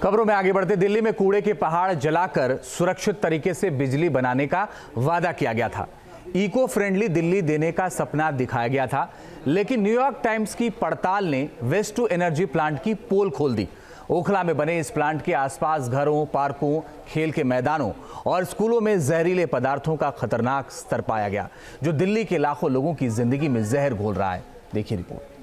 खबरों में आगे बढ़ते, दिल्ली में कूड़े के पहाड़ जलाकर सुरक्षित तरीके से बिजली बनाने का वादा किया गया था। इको फ्रेंडली दिल्ली देने का सपना दिखाया गया था, लेकिन न्यूयॉर्क टाइम्स की पड़ताल ने वेस्ट टू एनर्जी प्लांट की पोल खोल दी। ओखला में बने इस प्लांट के आसपास घरों, पार्कों, खेल के मैदानों और स्कूलों में जहरीले पदार्थों का खतरनाक स्तर पाया गया, जो दिल्ली के लाखों लोगों की जिंदगी में जहर घोल रहा है। देखिए रिपोर्ट।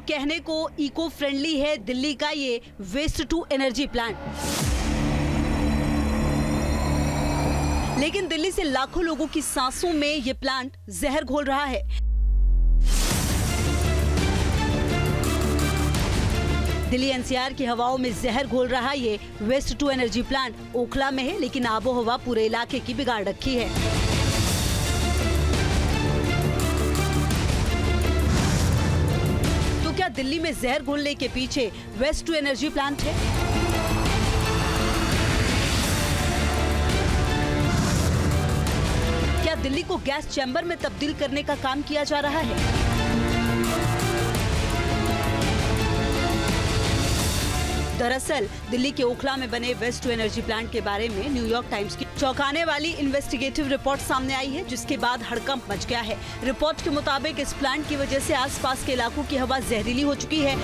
कहने को इको फ्रेंडली है दिल्ली का ये वेस्ट टू एनर्जी प्लांट, लेकिन दिल्ली से लाखों लोगों की सांसों में ये प्लांट जहर घोल रहा है। दिल्ली एनसीआर की हवाओं में जहर घोल रहा ये waste to energy plant Okhla में है, लेकिन आबो हवा पूरे इलाके की बिगाड़ रखी है। क्या दिल्ली में जहर घोलने के पीछे वेस्ट टू एनर्जी प्लांट है? क्या दिल्ली को गैस चैम्बर में तब्दील करने का काम किया जा रहा है? दरअसल दिल्ली के ओखला में बने वेस्ट टू एनर्जी प्लांट के बारे में न्यूयॉर्क टाइम्स की चौंकाने वाली इन्वेस्टिगेटिव रिपोर्ट सामने आई है, जिसके बाद हड़कंप मच गया है। रिपोर्ट के मुताबिक इस प्लांट की वजह से आसपास के इलाकों की हवा जहरीली हो चुकी है।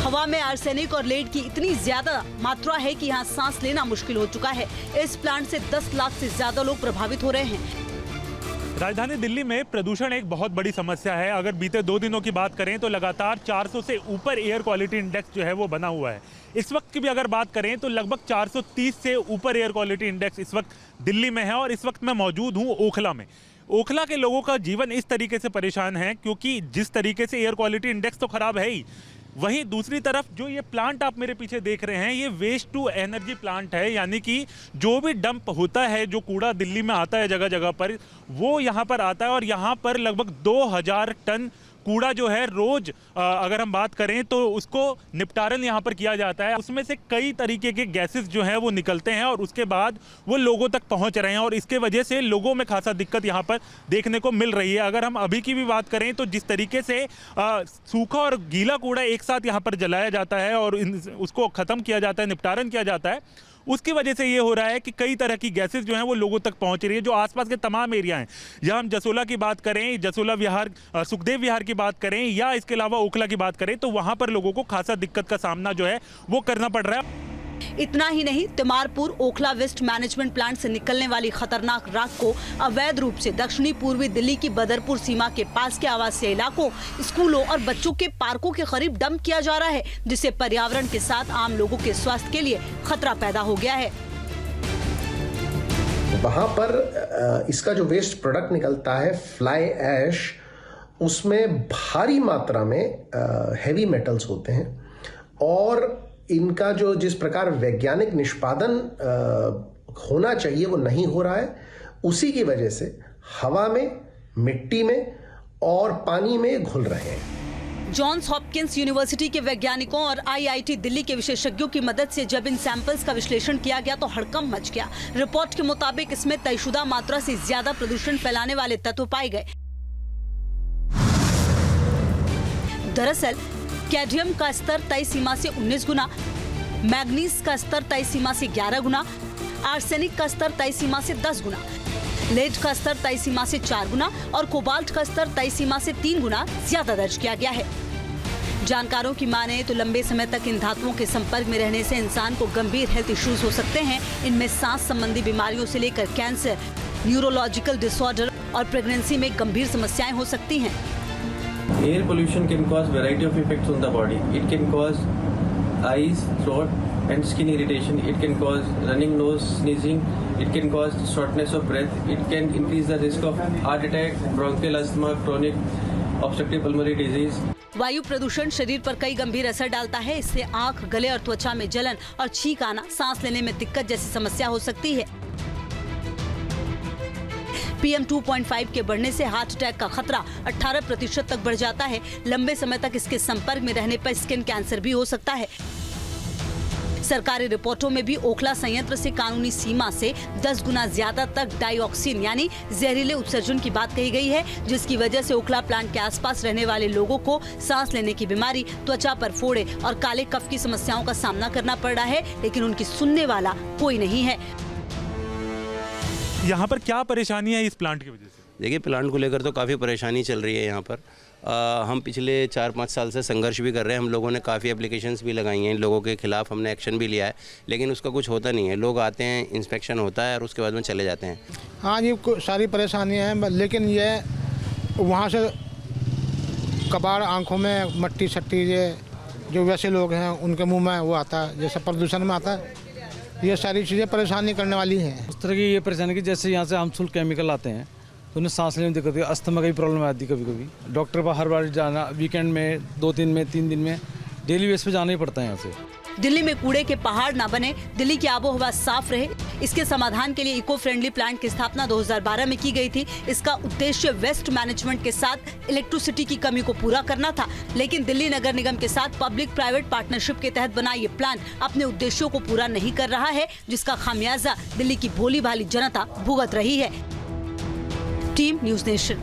हवा में आर्सेनिक और लेड की इतनी ज्यादा मात्रा है कि यहाँ सांस लेना मुश्किल हो चुका है। इस प्लांट से 10 लाख से ज्यादा लोग प्रभावित हो रहे हैं। राजधानी दिल्ली में प्रदूषण एक बहुत बड़ी समस्या है। अगर बीते 2 दिनों की बात करें तो लगातार 400 से ऊपर एयर क्वालिटी इंडेक्स जो है वो बना हुआ है। इस वक्त की भी अगर बात करें तो लगभग 430 से ऊपर एयर क्वालिटी इंडेक्स इस वक्त दिल्ली में है। और इस वक्त मैं मौजूद हूँ ओखला में। ओखला के लोगों का जीवन इस तरीके से परेशान है, क्योंकि जिस तरीके से एयर क्वालिटी इंडेक्स तो खराब है ही, वहीं दूसरी तरफ जो ये प्लांट आप मेरे पीछे देख रहे हैं, ये वेस्ट टू एनर्जी प्लांट है। यानी कि जो भी डंप होता है, जो कूड़ा दिल्ली में आता है जगह जगह पर, वो यहाँ पर आता है। और यहाँ पर लगभग 2000 टन कूड़ा जो है रोज अगर हम बात करें तो उसको निपटारण यहाँ पर किया जाता है। उसमें से कई तरीके के गैसेस जो हैं वो निकलते हैं और उसके बाद वो लोगों तक पहुँच रहे हैं, और इसके वजह से लोगों में खासा दिक्कत यहाँ पर देखने को मिल रही है। अगर हम अभी की भी बात करें तो जिस तरीके से सूखा और गीला कूड़ा एक साथ यहाँ पर जलाया जाता है और उसको ख़त्म किया जाता है, निपटारण किया जाता है, उसकी वजह से ये हो रहा है कि कई तरह की गैसेस जो हैं वो लोगों तक पहुंच रही है। जो आसपास के तमाम एरिया हैं, जहां हम जसोला की बात करें, जसोला विहार, सुखदेव विहार की बात करें, या इसके अलावा ओखला की बात करें, तो वहां पर लोगों को खासा दिक्कत का सामना जो है वो करना पड़ रहा है। इतना ही नहीं, Timarpur Okhla waste management plant से निकलने वाली खतरनाक राख को अवैध रूप से दक्षिणी पूर्वी दिल्ली की बदरपुर सीमा के पास के आवासीय इलाकों, स्कूलों और बच्चों के पार्कों के करीब डंप किया जा रहा है, जिससे पर्यावरण के साथ आम लोगों के स्वास्थ्य के लिए खतरा पैदा हो गया है। वहां पर इसका जो वेस्ट प्रोडक्ट निकलता है, फ्लाई ऐश, उसमें भारी मात्रा में हेवी मेटल्स होते हैं, और इनका जो जिस प्रकार वैज्ञानिक निष्पादन होना चाहिए वो नहीं हो रहा है। उसी की वजह से हवा में, मिट्टी में और पानी में घुल रहे हैं। जॉन्स हॉपकिंस यूनिवर्सिटी के वैज्ञानिकों और आईआईटी दिल्ली के विशेषज्ञों की मदद से जब इन सैंपल्स का विश्लेषण किया गया तो हड़कंप मच गया। रिपोर्ट के मुताबिक इसमें तयशुदा मात्रा से ज्यादा प्रदूषण फैलाने वाले तत्व पाए गए। दरअसल कैडमियम का स्तर तय सीमा से 19 गुना, मैग्नीज का स्तर तय सीमा से 11 गुना, आर्सेनिक का स्तर तय सीमा से 10 गुना, लेड का स्तर तय सीमा से 4 गुना और कोबाल्ट का स्तर तय सीमा से 3 गुना ज्यादा दर्ज किया गया है। जानकारों की माने तो लंबे समय तक इन धातुओं के संपर्क में रहने से इंसान को गंभीर हेल्थ इश्यूज हो सकते हैं। इनमें सांस संबंधी बीमारियों से लेकर कैंसर, न्यूरोलॉजिकल डिसऑर्डर और प्रेगनेंसी में गंभीर समस्याएं हो सकती हैं। Air pollution can cause variety of effects on the body. It can cause eyes, throat and skin irritation. It can cause running nose, sneezing. It can cause shortness of breath. It can increase the risk of heart attack, bronchial asthma, chronic obstructive pulmonary disease. वायु प्रदूषण शरीर पर कई गंभीर असर डालता है। इससे आंख, गले और त्वचा में जलन और छींक आना, सांस लेने में दिक्कत जैसी समस्या हो सकती है। PM 2.5 के बढ़ने से हार्ट अटैक का खतरा 18% तक बढ़ जाता है। लंबे समय तक इसके संपर्क में रहने पर स्किन कैंसर भी हो सकता है। सरकारी रिपोर्टों में भी ओखला संयंत्र से कानूनी सीमा से 10 गुना ज्यादा तक डाइऑक्सिन यानी जहरीले उत्सर्जन की बात कही गई है, जिसकी वजह से ओखला प्लांट के आसपास रहने वाले लोगों को सांस लेने की बीमारी, त्वचा पर फोड़े और काले कफ की समस्याओं का सामना करना पड़ रहा है, लेकिन उनकी सुनने वाला कोई नहीं है। यहाँ पर क्या परेशानी है इस प्लांट की वजह से? देखिए, प्लांट को लेकर तो काफ़ी परेशानी चल रही है यहाँ पर। हम पिछले 4-5 साल से संघर्ष भी कर रहे हैं। हम लोगों ने काफ़ी एप्लीकेशंस भी लगाई हैं, इन लोगों के खिलाफ हमने एक्शन भी लिया है, लेकिन उसका कुछ होता नहीं है। लोग आते हैं, इंस्पेक्शन होता है और उसके बाद में चले जाते हैं। हाँ जी, सारी परेशानियाँ हैं, लेकिन ये वहाँ से कबाड़, आँखों में मट्टी सट्टी, ये जो वैसे लोग हैं उनके मुँह में वो आता है, जैसे प्रदूषण में आता है। ये सारी चीज़ें परेशानी करने वाली हैं। उस तरह की ये परेशानी की जैसे यहाँ से हार्मफुल केमिकल आते हैं तो उन्हें सांस लेने में दिक्कत है, अस्थमा की भी प्रॉब्लम आती है। कभी कभी डॉक्टर पर हर बार जाना, वीकेंड में 2 दिन में 3 दिन में डेली बेस पे जाना ही पड़ता है यहाँ से। दिल्ली में कूड़े के पहाड़ ना बने, दिल्ली की आबोहवा साफ रहे, इसके समाधान के लिए इको फ्रेंडली प्लांट की स्थापना 2012 में की गई थी। इसका उद्देश्य वेस्ट मैनेजमेंट के साथ इलेक्ट्रिसिटी की कमी को पूरा करना था, लेकिन दिल्ली नगर निगम के साथ पब्लिक प्राइवेट पार्टनरशिप के तहत बना ये प्लांट अपने उद्देश्यों को पूरा नहीं कर रहा है, जिसका खामियाजा दिल्ली की भोली भाली जनता भुगत रही है। Team news nation.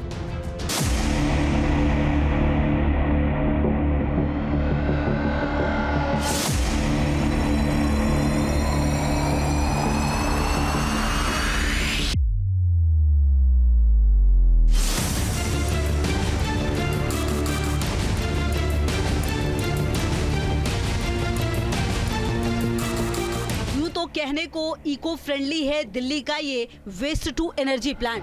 यूं तो कहने को इको फ्रेंडली है दिल्ली का ये वेस्ट टू एनर्जी प्लांट,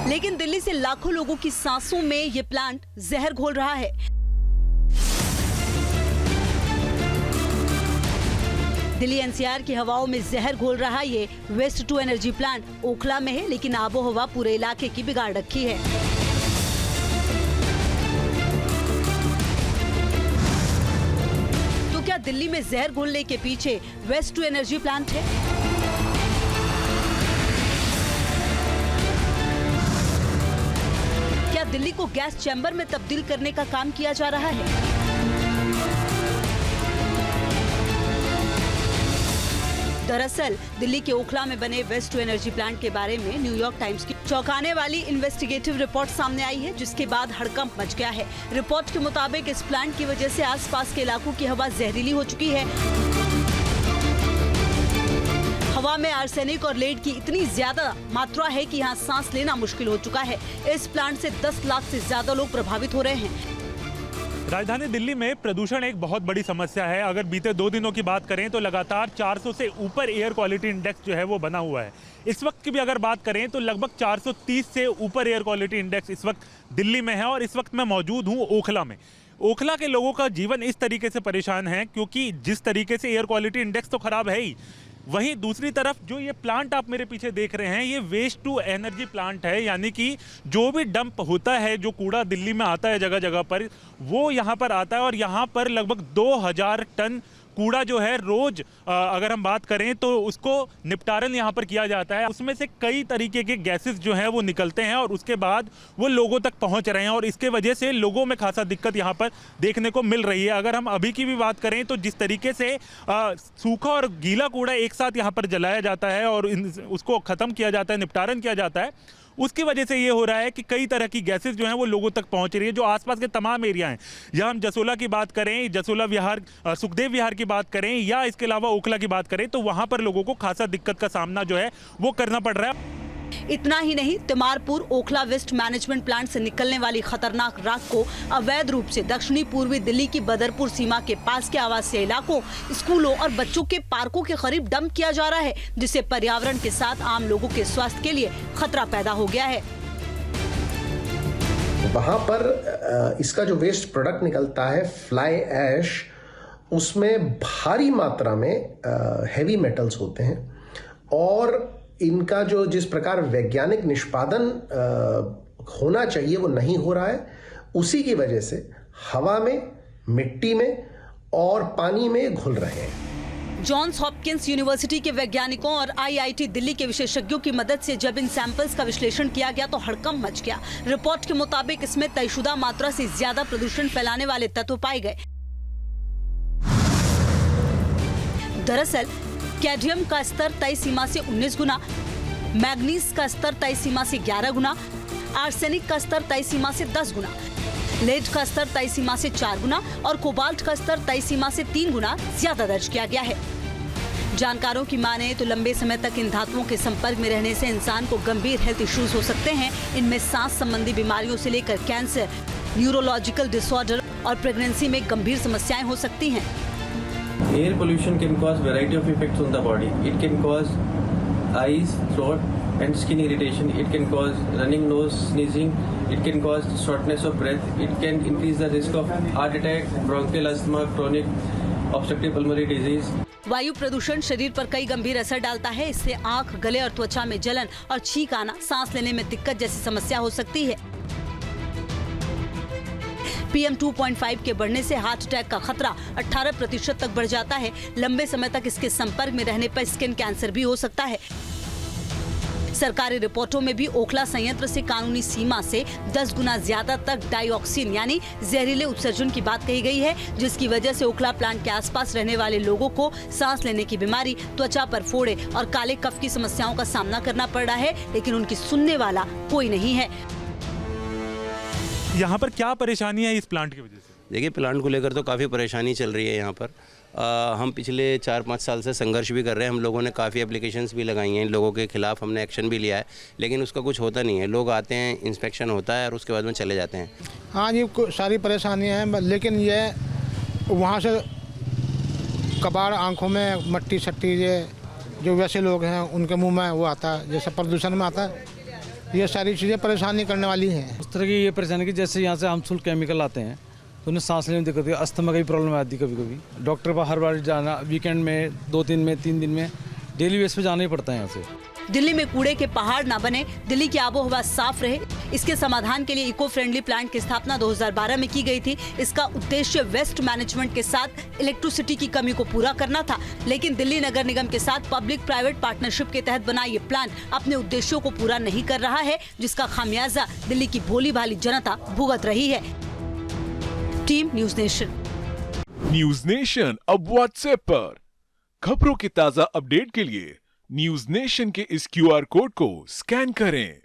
लेकिन दिल्ली से लाखों लोगों की सांसों में ये प्लांट जहर घोल रहा है। दिल्ली एनसीआर की हवाओं में जहर घोल रहा ये waste to energy plant Okhla में है, लेकिन आबोहवा पूरे इलाके की बिगाड़ रखी है। तो क्या दिल्ली में जहर घोलने के पीछे वेस्ट टू एनर्जी प्लांट है? क्या दिल्ली को गैस चैम्बर में तब्दील करने का काम किया जा रहा है? दरअसल दिल्ली के ओखला में बने वेस्ट टू एनर्जी प्लांट के बारे में न्यूयॉर्क टाइम्स की चौंकाने वाली इन्वेस्टिगेटिव रिपोर्ट सामने आई है, जिसके बाद हड़कंप मच गया है। रिपोर्ट के मुताबिक इस प्लांट की वजह से आसपास के इलाकों की हवा जहरीली हो चुकी है। हवा में आर्सेनिक और लेड की इतनी ज्यादा मात्रा है कि यहाँ सांस लेना मुश्किल हो चुका है। इस प्लांट से 10 लाख से ज्यादा लोग प्रभावित हो रहे हैं। राजधानी दिल्ली में प्रदूषण एक बहुत बड़ी समस्या है। अगर बीते 2 दिनों की बात करें तो लगातार 400 से ऊपर एयर क्वालिटी इंडेक्स जो है वो बना हुआ है। इस वक्त की भी अगर बात करें तो लगभग 430 से ऊपर एयर क्वालिटी इंडेक्स इस वक्त दिल्ली में है। और इस वक्त मैं मौजूद हूँ ओखला में। ओखला के लोगों का जीवन इस तरीके से परेशान है क्योंकि जिस तरीके से एयर क्वालिटी इंडेक्स तो खराब है ही, वहीं दूसरी तरफ जो ये प्लांट आप मेरे पीछे देख रहे हैं ये वेस्ट टू एनर्जी प्लांट है, यानी कि जो भी डंप होता है, जो कूड़ा दिल्ली में आता है जगह जगह पर, वो यहाँ पर आता है। और यहाँ पर लगभग 2000 टन कूड़ा जो है रोज अगर हम बात करें तो उसको निपटारण यहाँ पर किया जाता है। उसमें से कई तरीके के गैसेस जो हैं वो निकलते हैं और उसके बाद वो लोगों तक पहुँच रहे हैं और इसके वजह से लोगों में खासा दिक्कत यहाँ पर देखने को मिल रही है। अगर हम अभी की भी बात करें तो जिस तरीके से सूखा और गीला कूड़ा एक साथ यहाँ पर जलाया जाता है और उसको ख़त्म किया जाता है, निपटारण किया जाता है, उसकी वजह से ये हो रहा है कि कई तरह की गैसेस जो हैं वो लोगों तक पहुंच रही है। जो आसपास के तमाम एरिया हैं, या हम जसोला की बात करें, जसोला विहार, सुखदेव विहार की बात करें, या इसके अलावा ओखला की बात करें, तो वहां पर लोगों को खासा दिक्कत का सामना जो है वो करना पड़ रहा है। इतना ही नहीं, Timarpur Okhla waste management plant से निकलने वाली खतरनाक राख को अवैध रूप से दक्षिणी पूर्वी दिल्ली की बदरपुर सीमा के पास के आवासीय इलाकों, स्कूलों और बच्चों के पार्कों के करीब डंप किया जा रहा है, जिससे पर्यावरण के साथ आम लोगों के स्वास्थ्य के लिए खतरा पैदा हो गया है। वहां पर इसका जो वेस्ट प्रोडक्ट निकलता है फ्लाई ऐश, उसमें भारी मात्रा में हेवी मेटल्स होते हैं और इनका जो जिस प्रकार वैज्ञानिक निष्पादन होना चाहिए वो नहीं हो रहा है। उसी की वजह से हवा में, मिट्टी में और पानी में घुल रहे हैं। जॉन्स हॉपकिंस यूनिवर्सिटी के वैज्ञानिकों और आईआईटी दिल्ली के विशेषज्ञों की मदद से जब इन सैंपल्स का विश्लेषण किया गया तो हड़कंप मच गया। रिपोर्ट के मुताबिक इसमें तयशुदा मात्रा से ज्यादा प्रदूषण फैलाने वाले तत्व पाए गए। दरअसल कैडमियम का स्तर तय सीमा से 19 गुना, मैग्नीज का स्तर तय सीमा से 11 गुना, आर्सेनिक का स्तर तय सीमा से 10 गुना, लेड का स्तर तय सीमा से 4 गुना और कोबाल्ट का स्तर तय सीमा से 3 गुना ज्यादा दर्ज किया गया है। जानकारों की माने तो लंबे समय तक इन धातुओं के संपर्क में रहने से इंसान को गंभीर हेल्थ इश्यूज हो सकते हैं। इनमें सांस संबंधी बीमारियों से लेकर कैंसर, न्यूरोलॉजिकल डिसऑर्डर और प्रेगनेंसी में गंभीर समस्याएं हो सकती हैं। Air pollution can cause variety of effects on the body. It can cause eyes, throat, and skin irritation. It can cause running nose, sneezing. It can cause shortness of breath. It can increase the risk of heart attack, bronchial asthma, chronic obstructive pulmonary disease. वायु प्रदूषण शरीर पर कई गंभीर असर डालता है। इससे आंख, गले और त्वचा में जलन और छींक आना, सांस लेने में दिक्कत जैसी समस्या हो सकती है। PM 2.5 के बढ़ने से हार्ट अटैक का खतरा 18% तक बढ़ जाता है। लंबे समय तक इसके संपर्क में रहने पर स्किन कैंसर भी हो सकता है। सरकारी रिपोर्टों में भी ओखला संयंत्र से कानूनी सीमा से 10 गुना ज्यादा तक डाइऑक्सिन यानी जहरीले उत्सर्जन की बात कही गई है, जिसकी वजह से ओखला प्लांट के आसपास रहने वाले लोगों को सांस लेने की बीमारी, त्वचा पर फोड़े और काले कफ की समस्याओं का सामना करना पड़ रहा है, लेकिन उनकी सुनने वाला कोई नहीं है। यहाँ पर क्या परेशानी है इस प्लांट की वजह से? देखिए, प्लांट को लेकर तो काफ़ी परेशानी चल रही है यहाँ पर। हम पिछले 4-5 साल से संघर्ष भी कर रहे हैं। हम लोगों ने काफ़ी एप्लीकेशंस भी लगाई हैं, इन लोगों के खिलाफ हमने एक्शन भी लिया है, लेकिन उसका कुछ होता नहीं है। लोग आते हैं, इंस्पेक्शन होता है और उसके बाद में चले जाते हैं। हाँ जी, सारी परेशानियाँ हैं, लेकिन ये वहाँ से कबाड़, आंखों में मट्टी सट्टी, ये जो वैसे लोग हैं उनके मुंह में वो आता है, जैसे प्रदूषण में आता है। ये सारी चीज़ें परेशानी करने वाली हैं। उस तरह की ये परेशानी की जैसे यहाँ से हार्मफुल केमिकल आते हैं तो उन्हें सांस लेने में दिक्कत होती है, अस्थमा की भी प्रॉब्लम आती है कभी कभी। डॉक्टर पर हर बार जाना, वीकेंड में 2 दिन में 3 दिन में डेली बेस पे जाना ही पड़ता है यहाँ से। दिल्ली में कूड़े के पहाड़ ना बने, दिल्ली की आबोहवा साफ रहे, इसके समाधान के लिए इको फ्रेंडली प्लांट की स्थापना 2012 में की गई थी। इसका उद्देश्य वेस्ट मैनेजमेंट के साथ इलेक्ट्रिसिटी की कमी को पूरा करना था, लेकिन दिल्ली नगर निगम के साथ पब्लिक प्राइवेट पार्टनरशिप के तहत बना ये प्लांट अपने उद्देश्यों को पूरा नहीं कर रहा है, जिसका खामियाजा दिल्ली की भोली भाली जनता भुगत रही है। Team news nation. News nation अब व्हाट्सएप पर खबरों के ताजा अपडेट के लिए न्यूज नेशन के इस QR कोड को स्कैन करें।